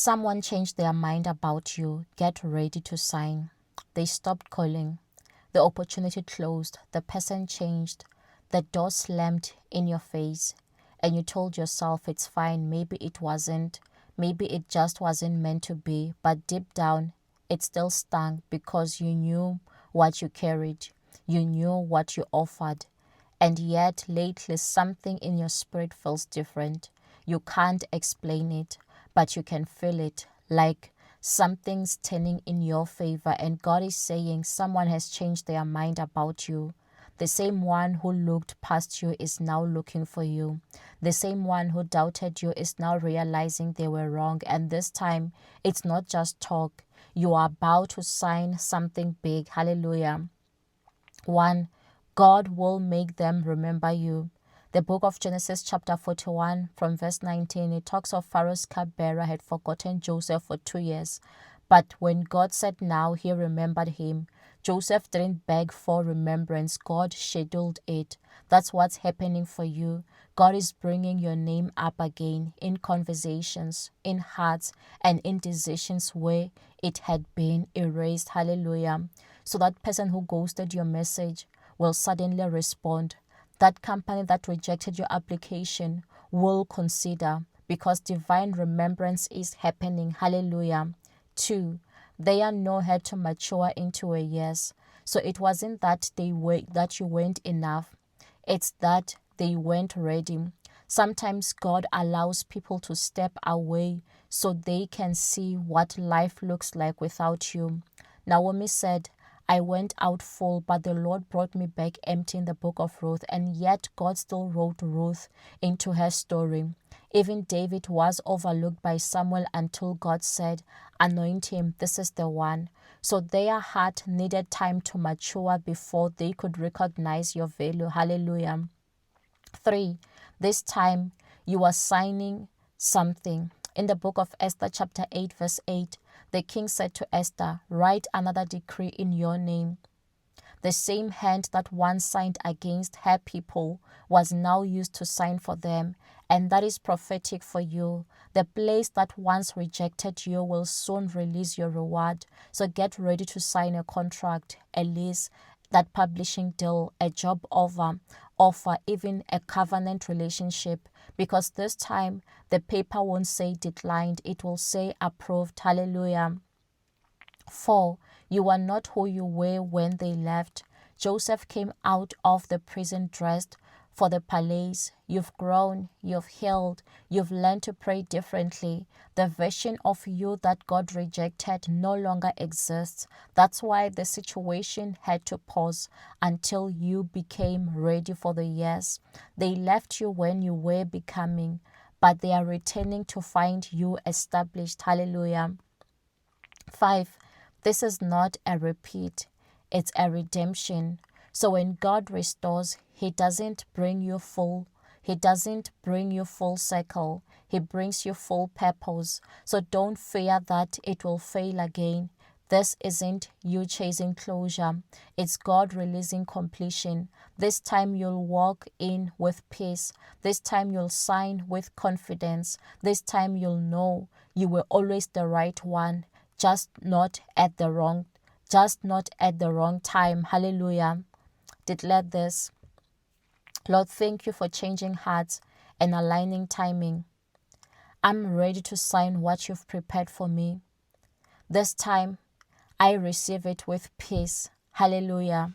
Someone changed their mind about you. Get ready to sign. They stopped calling. The opportunity closed. The person changed. The door slammed in your face. And you told yourself it's fine. Maybe it wasn't. Maybe it just wasn't meant to be. But deep down, it still stung because you knew what you carried. You knew what you offered. And yet, lately, something in your spirit feels different. You can't explain it, but you can feel it, like something's turning in your favor. And God is saying someone has changed their mind about you. The same one who looked past you is now looking for you. The same one who doubted you is now realizing they were wrong. And this time, it's not just talk. You are about to sign something big. Hallelujah. 1. God will make them remember you. The book of Genesis chapter 41 from verse 19, it talks of Pharaoh's cupbearer had forgotten Joseph for 2 years. But when God said now, he remembered him. Joseph didn't beg for remembrance. God scheduled it. That's what's happening for you. God is bringing your name up again in conversations, in hearts, and in decisions where it had been erased. Hallelujah. So that person who ghosted your message will suddenly respond. That company that rejected your application will consider, because divine remembrance is happening. Hallelujah. 2. They are know how to mature into a yes. So it wasn't that that you weren't enough. It's that they weren't ready. Sometimes God allows people to step away so they can see what life looks like without you. Naomi said, I went out full, but the Lord brought me back empty in the book of Ruth, and yet God still wrote Ruth into her story. Even David was overlooked by Samuel until God said, anoint him, this is the one. So their heart needed time to mature before they could recognize your value. Hallelujah. 3. This time you are signing something. In the book of Esther chapter 8 verse 8, the king said to Esther, write another decree in your name. The same hand that once signed against her people was now used to sign for them, and that is prophetic for you. The place that once rejected you will soon release your reward. So get ready to sign a contract, a lease, that publishing deal, a job offer, even a covenant relationship, because this time the paper won't say declined, it will say approved. Hallelujah. 4. You are not who you were when they left. Joseph came out of the prison dressed for the palace. You've grown, you've healed, you've learned to pray differently. The version of you that God rejected no longer exists. That's why the situation had to pause until you became ready for the yes. They left you when you were becoming, but they are returning to find you established. Hallelujah. 5. This is not a repeat, it's a redemption. So when God restores, He doesn't bring you full. He doesn't bring you full circle. He brings you full purpose. So don't fear that it will fail again. This isn't you chasing closure. It's God releasing completion. This time you'll walk in with peace. This time you'll sign with confidence. This time you'll know you were always the right one. Just not at the wrong time. Hallelujah. Declare this. Lord, thank you for changing hearts and aligning timing. I'm ready to sign what you've prepared for me. This time, I receive it with peace. Hallelujah.